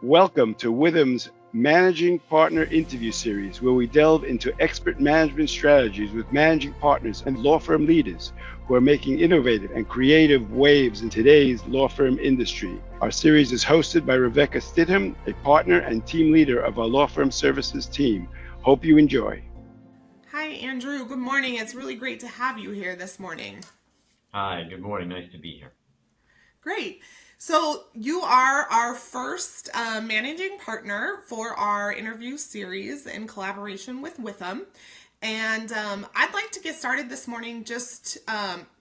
Welcome to Withum's Managing Partner Interview Series, where we delve into expert management strategies with managing partners and law firm leaders who are making innovative and creative waves in today's law firm industry. Our series is hosted by Rebecca Stidham, a partner and team leader of our law firm services team. Hope you enjoy. Hi, Andrew. Good morning. It's really great to have you here this morning. Hi, good morning. Nice to be here. Great. So, you are our first managing partner for our interview series in collaboration with Withum. And I'd like to get started this morning. Just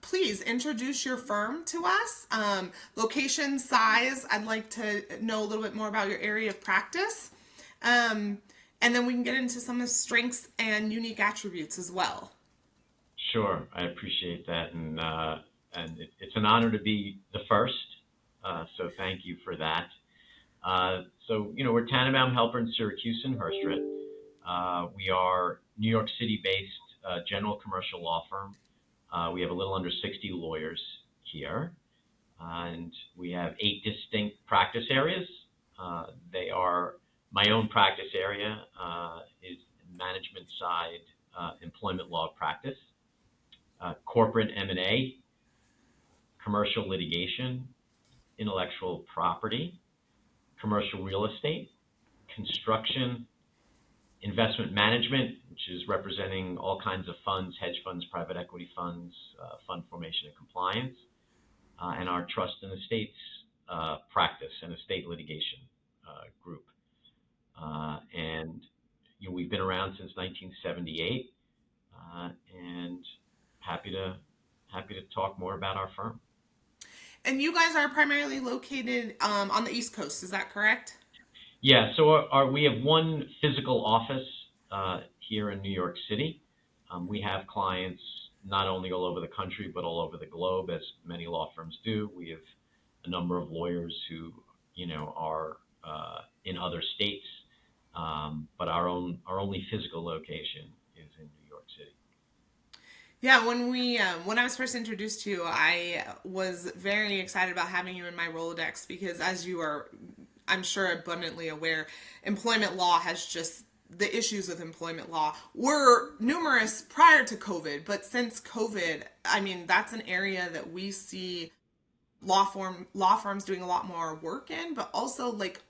please introduce your firm to us. Location, size. I'd like to know a little bit more about your area of practice. And then we can get into some of the strengths and unique attributes as well. Sure, I appreciate that, and it's an honor to be the first. So thank you for that. We're Tannenbaum, Helpern, Syracuse, and Hirschtritt. We are New York City-based general commercial law firm. We have a little under 60 lawyers here, and we have 8 distinct practice areas. They are my own practice area is management side employment law practice, corporate M&A, commercial litigation, intellectual property, commercial real estate, construction, investment management, which is representing all kinds of funds, hedge funds, private equity funds, fund formation and compliance, and our trust and estates practice and estate litigation group. We've been around since 1978, and happy to talk more about our firm. And you guys are primarily located on the East Coast, is that correct? Yeah, so we have one physical office here in New York City. We have clients not only all over the country, but all over the globe, as many law firms do. We have a number of lawyers who, are in other states, but our only physical location is in New York City. Yeah, when I was first introduced to you, I was very excited about having you in my Rolodex because, as you are, I'm sure, abundantly aware, employment law has just the issues with employment law were numerous prior to COVID, but since COVID, I mean, that's an area that we see law firms doing a lot more work in, but also like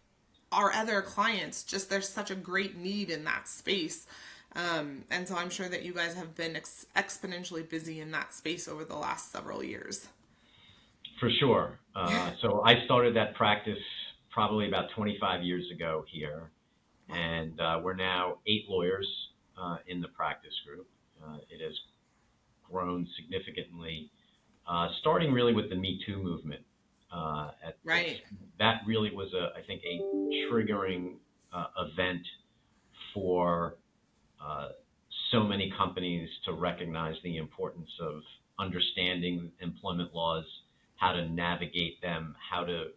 our other clients, just there's such a great need in that space. And so I'm sure that you guys have been exponentially busy in that space over the last several years. For sure. So I started that practice probably about 25 years ago here, and we're now 8 lawyers in the practice group. It has grown significantly, starting really with the Me Too movement. Right. That really was, I think, a triggering event for so many companies to recognize the importance of understanding employment laws, how to navigate them, how to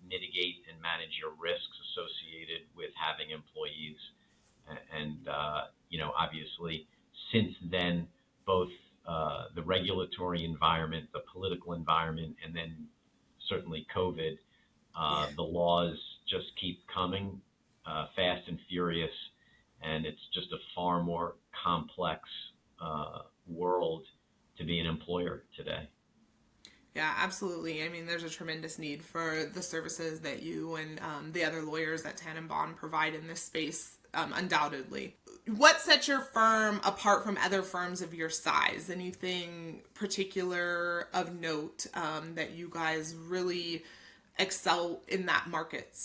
mitigate and manage your risks associated with having employees. And obviously, since then, both the regulatory environment, the political environment, and then certainly COVID, the laws just keep coming fast and furious. And it's just a far more complex world to be an employer today. Yeah, absolutely. I mean, there's a tremendous need for the services that you and the other lawyers at Tannenbaum provide in this space, undoubtedly. What sets your firm apart from other firms of your size? Anything particular of note that you guys really excel in that market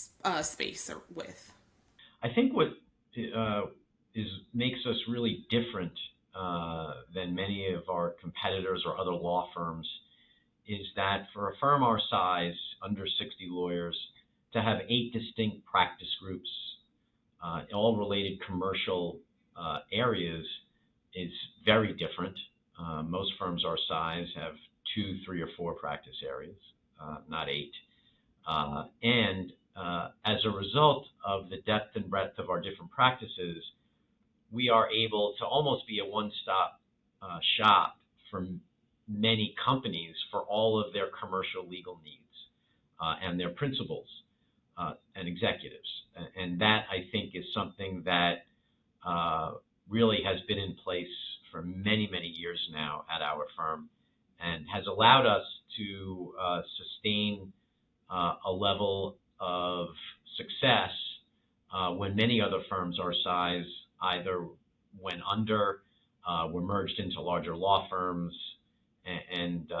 space with? I think what makes us really different than many of our competitors or other law firms is that for a firm our size, under 60 lawyers, to have 8 distinct practice groups, all related commercial areas, is very different. Most firms our size have 2, 3, or 4 practice areas, not 8. And as a result of the depth and breadth of our different practices, we are able to almost be a one-stop shop for many companies for all of their commercial legal needs and their principals. and executives. And that, I think, is something that really has been in place for many, many years now at our firm and has allowed us to sustain a level of success when many other firms our size either went under, were merged into larger law firms, and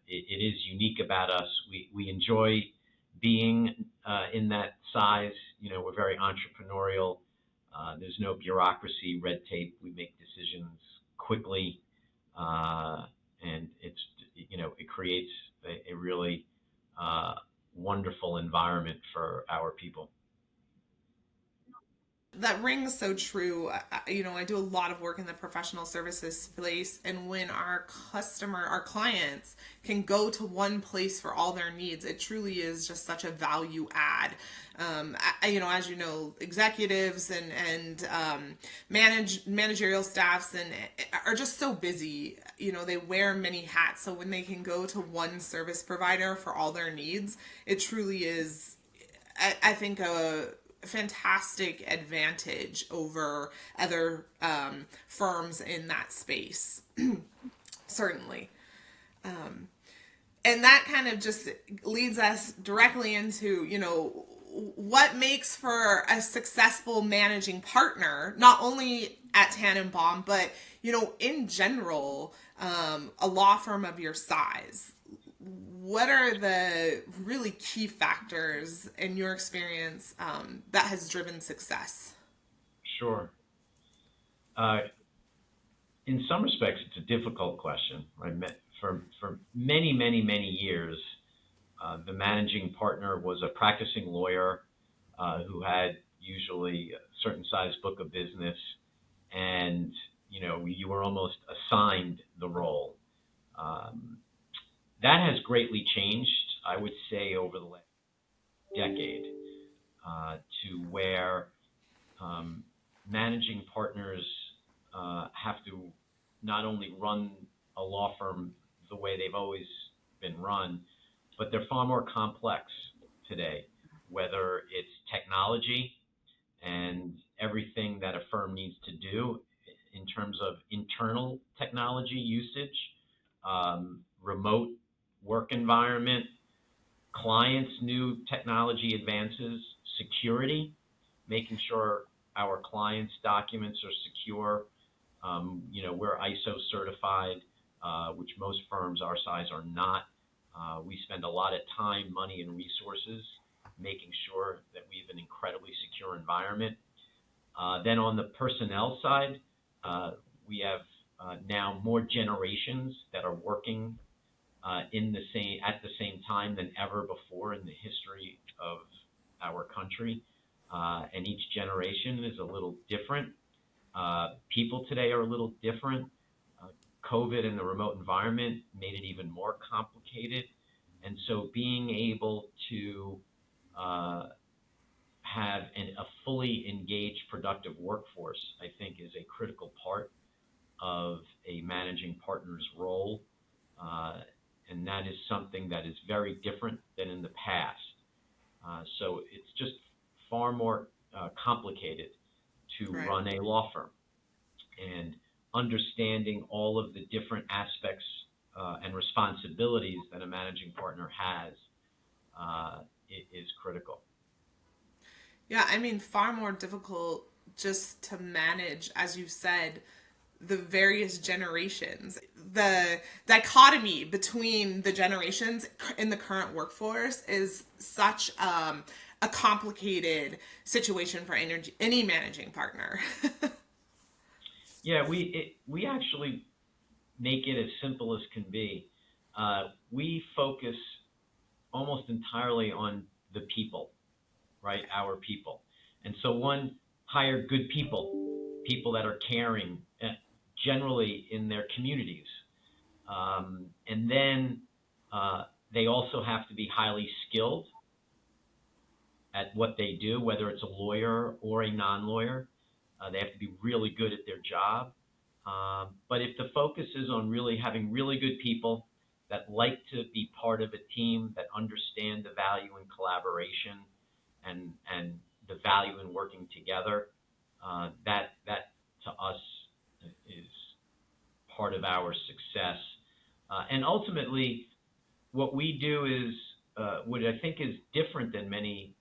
it is unique about us. We enjoy being in that size. You know, we're very entrepreneurial. There's no bureaucracy, red tape. We make decisions quickly, and it's, you know, it creates a really wonderful environment for our people. That rings so true. You know, I do a lot of work in the professional services space, and when our clients can go to one place for all their needs, it truly is just such a value add. You know, as you know, executives and managerial staffs and are just so busy. You know, they wear many hats. So when they can go to one service provider for all their needs, it truly is, I think, a fantastic advantage over other firms in that space. Certainly. And that kind of just leads us directly into, you know, what makes for a successful managing partner, not only at Tannenbaum, but, you know, in general, a law firm of your size. What are the really key factors in your experience that has driven success? Sure. In some respects, it's a difficult question, right? For many, many, many years, the managing partner was a practicing lawyer who had usually a certain size book of business, and you know, you were almost assigned the role. That has greatly changed, I would say, over the last decade, to where managing partners have to not only run a law firm the way they've always been run, but they're far more complex today, whether it's technology and everything that a firm needs to do in terms of internal technology usage, remote work environment, clients' new technology advances, security, making sure our clients' documents are secure. You know, we're ISO certified, which most firms our size are not. We spend a lot of time, money, and resources making sure that we have an incredibly secure environment. Then on the personnel side, we have now more generations that are working at the same time than ever before in the history of our country, and each generation is a little different. People today are a little different. COVID and the remote environment made it even more complicated, and so being able to have a fully engaged, productive workforce, I think, is a critical part of a managing partner's role. And that is something that is very different than in the past. So it's just far more complicated to run a law firm. And understanding all of the different aspects and responsibilities that a managing partner has is critical. Yeah, I mean, far more difficult just to manage, as you said, the various generations. The dichotomy between the generations in the current workforce is such a complicated situation for any managing partner. Yeah, we actually make it as simple as can be. We focus almost entirely on the people, right? Our people. And so hire good people that are caring, generally in their communities. And then they also have to be highly skilled at what they do, whether it's a lawyer or a non-lawyer. They have to be really good at their job. But if the focus is on really having really good people that like to be part of a team, that understand the value in collaboration, and the value in working together, that to us is part of our success. And ultimately, what we do is what I think is different than many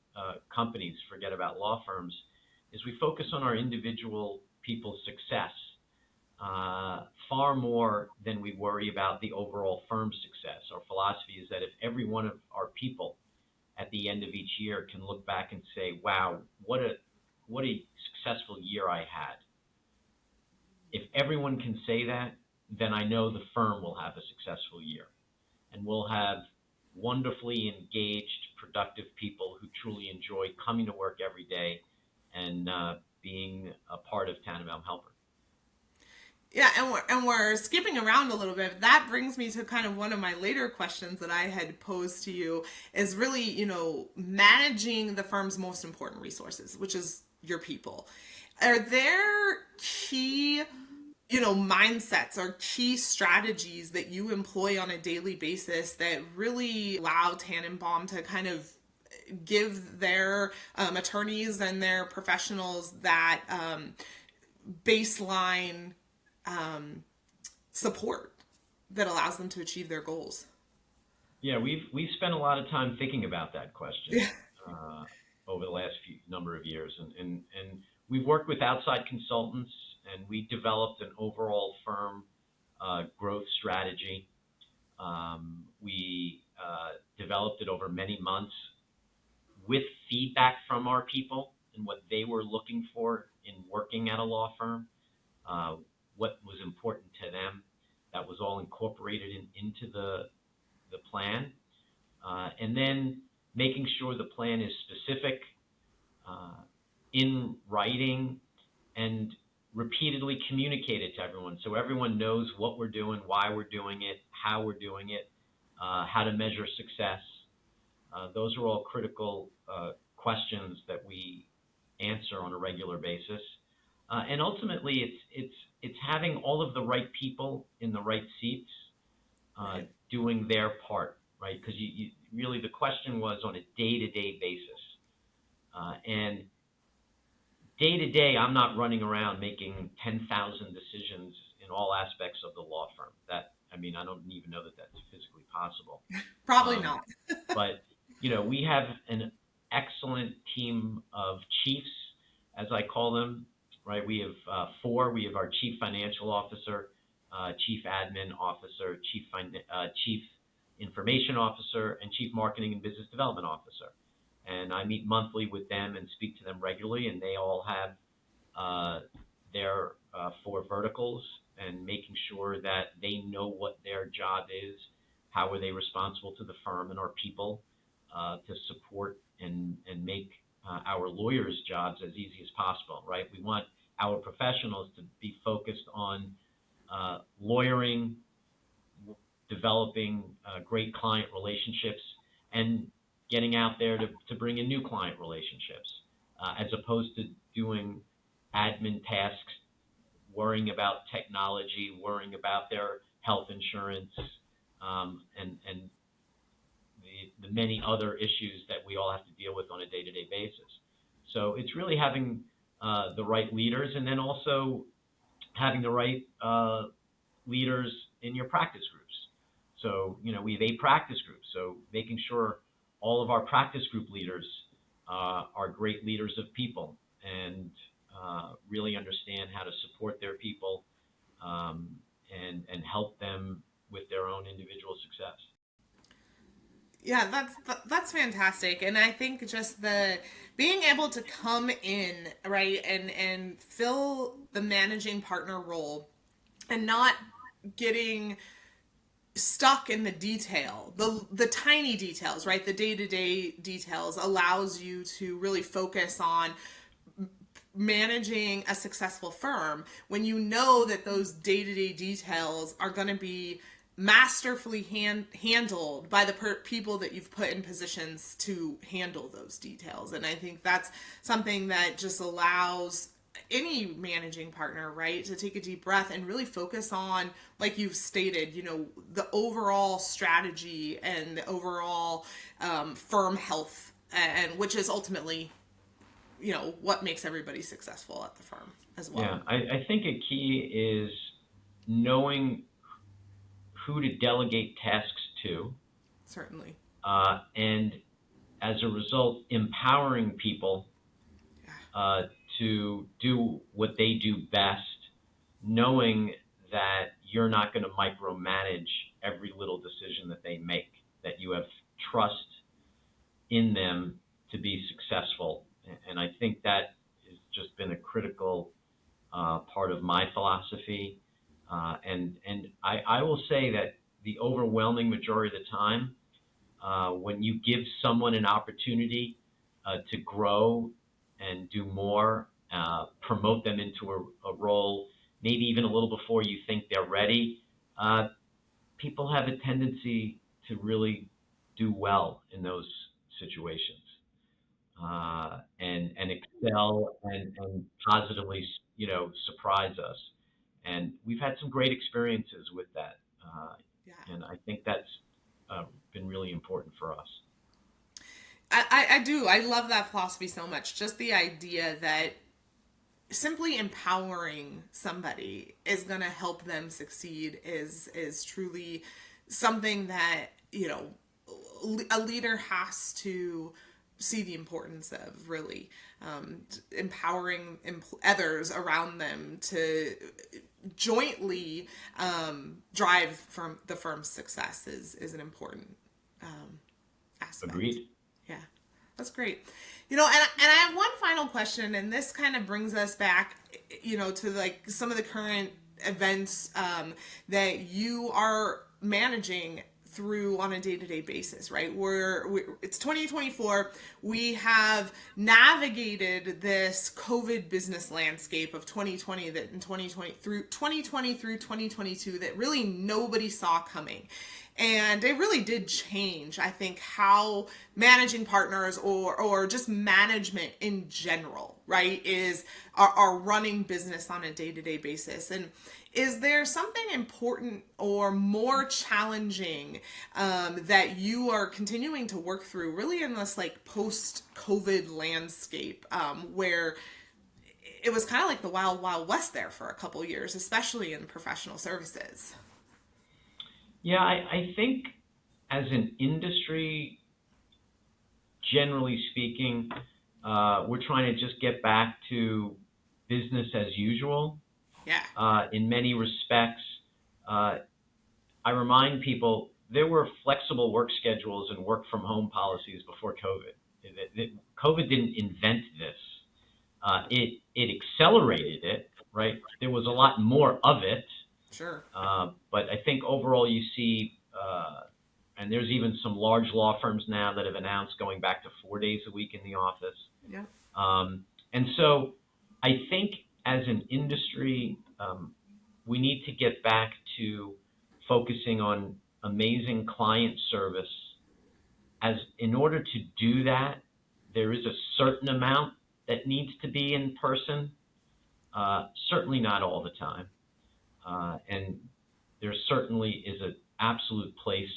companies, forget about law firms, is we focus on our individual people's success far more than we worry about the overall firm's success. Our philosophy is that if every one of our people at the end of each year can look back and say, wow, what a successful year I had. If everyone can say that, then I know the firm will have a successful year. And we'll have wonderfully engaged, productive people who truly enjoy coming to work every day and being a part of Tannenbaum Helpern. Yeah, and we're skipping around a little bit. That brings me to kind of one of my later questions that I had posed to you is really, managing the firm's most important resources, which is your people. Are there key, mindsets or key strategies that you employ on a daily basis that really allow Tannenbaum to kind of give their attorneys and their professionals that baseline support that allows them to achieve their goals? Yeah, we've spent a lot of time thinking about that question over the last number of years, and we've worked with outside consultants, and we developed an overall firm growth strategy. We developed it over many months with feedback from our people and what they were looking for in working at a law firm. What was important to them. That was all incorporated into the plan. And then making sure the plan is specific, in writing, and repeatedly communicated to everyone so everyone knows what we're doing, why we're doing it, how we're doing it, how to measure success. Those are all critical questions that we answer on a regular basis. And ultimately, it's having all of the right people in the right seats doing their part, right? Because you really, the question was on a day-to-day basis. And day-to-day, I'm not running around making 10,000 decisions in all aspects of the law firm. I don't even know that that's physically possible. Probably not. But, we have an excellent team of chiefs, as I call them. Right, we have four. We have our chief financial officer, chief admin officer, chief information officer, and chief marketing and business development officer. And I meet monthly with them and speak to them regularly, and they all have their four verticals, and making sure that they know what their job is, how are they responsible to the firm and our people to support and make our lawyers' jobs as easy as possible, right? We want our professionals to be focused on lawyering, developing great client relationships, and getting out there to bring in new client relationships, as opposed to doing admin tasks, worrying about technology, worrying about their health insurance, and the many other issues that we all have to deal with on a day-to-day basis. So it's really having the right leaders, and then also having the right leaders in your practice groups. So, we have 8 practice groups, so making sure all of our practice group leaders are great leaders of people and really understand how to support their people and help them with their own individual success. Yeah, that's fantastic. And I think just the being able to come in, right, and fill the managing partner role and not getting stuck in the detail, the tiny details, right? The day-to-day details allows you to really focus on managing a successful firm when you know that those day-to-day details are going to be masterfully handled by the people that you've put in positions to handle those details. And I think that's something that just allows any managing partner, right, to take a deep breath and really focus on, like you've stated, the overall strategy and the overall firm health and which is ultimately, what makes everybody successful at the firm as well. Yeah, I think a key is knowing who to delegate tasks to. Certainly. And as a result, empowering people to do what they do best, knowing that you're not going to micromanage every little decision that they make, that you have trust in them to be successful. And I think that has just been a critical part of my philosophy. And I will say that the overwhelming majority of the time, when you give someone an opportunity to grow and do more, promote them into a role, maybe even a little before you think they're ready, people have a tendency to really do well in those situations, and excel and positively, surprise us. And we've had some great experiences with that, and I think that's been really important for us. I do. I love that philosophy so much. Just the idea that simply empowering somebody is going to help them succeed is truly something that, a leader has to see the importance of, really. Empowering others around them to jointly drive the firm's success is an important aspect. Agreed. Yeah, that's great. And I have one final question, and this kind of brings us back, to like some of the current events that you are managing through on a day-to-day basis, right? It's 2024. We have navigated this COVID business landscape of 2020 through 2022 that really nobody saw coming. And it really did change, I think, how managing partners or just management in general, right, are running business on a day-to-day basis. And is there something important or more challenging that you are continuing to work through, really, in this like post-COVID landscape, where it was kind of like the wild, wild west there for a couple years, especially in professional services? Yeah, I think as an industry, generally speaking, we're trying to just get back to business as usual. Yeah. In many respects, I remind people there were flexible work schedules and work from home policies before COVID. COVID didn't invent this. It accelerated it, right? There was a lot more of it. Sure. But I think overall you see, and there's even some large law firms now that have announced going back to 4 days a week in the office. Yeah. And so I think as an industry, we need to get back to focusing on amazing client service. In order to do that, there is a certain amount that needs to be in person, certainly not all the time. And there certainly is an absolute place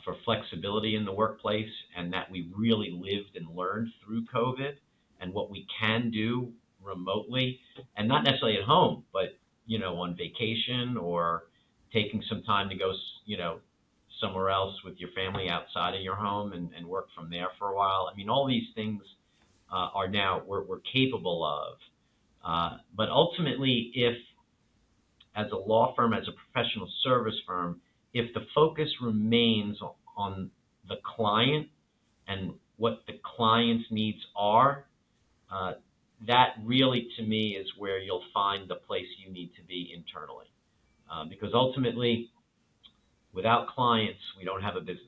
for flexibility in the workplace, and that we really lived and learned through COVID, and what we can do remotely, and not necessarily at home, but on vacation or taking some time to go somewhere else with your family outside of your home and work from there for a while. I mean, all these things are now we're capable of. But ultimately, if as a law firm, as a professional service firm, if the focus remains on the client and what the client's needs are, that really, to me, is where you'll find the place you need to be internally. Because ultimately, without clients, we don't have a business.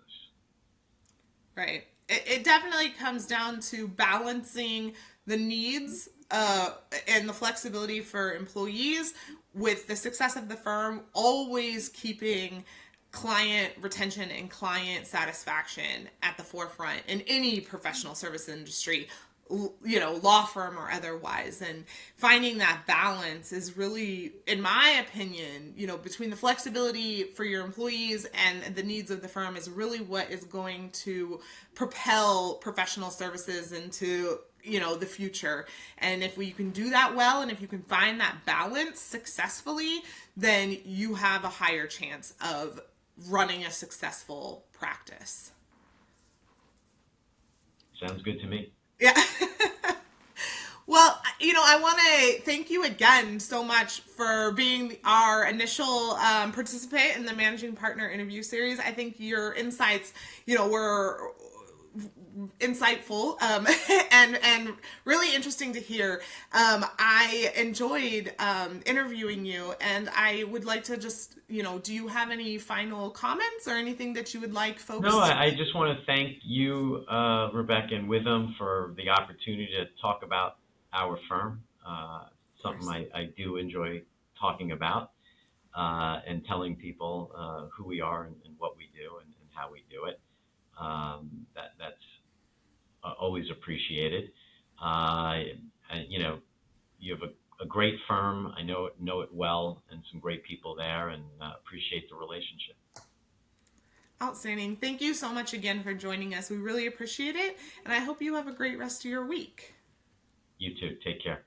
Right. It definitely comes down to balancing the needs and the flexibility for employees with the success of the firm, always keeping client retention and client satisfaction at the forefront in any professional service industry. law firm or otherwise. And finding that balance is really, in my opinion, between the flexibility for your employees and the needs of the firm is really what is going to propel professional services into the future. And if you can do that well, and if you can find that balance successfully, then you have a higher chance of running a successful practice. Sounds good to me. Yeah. Well, I want to thank you again so much for being our initial participant in the Managing Partner interview series. I think your insights, were insightful and really interesting to hear. I enjoyed interviewing you, and I would like to just, do you have any final comments or anything that you would like folks? No, I just want to thank you, Rebecca and Witham, for the opportunity to talk about our firm. Something I do enjoy talking about and telling people who we are and what we do and how we do it. That's always appreciated. You have a great firm. I know it well, and some great people there, and appreciate the relationship. Outstanding. Thank you so much again for joining us. We really appreciate it, and I hope you have a great rest of your week. You too. Take care.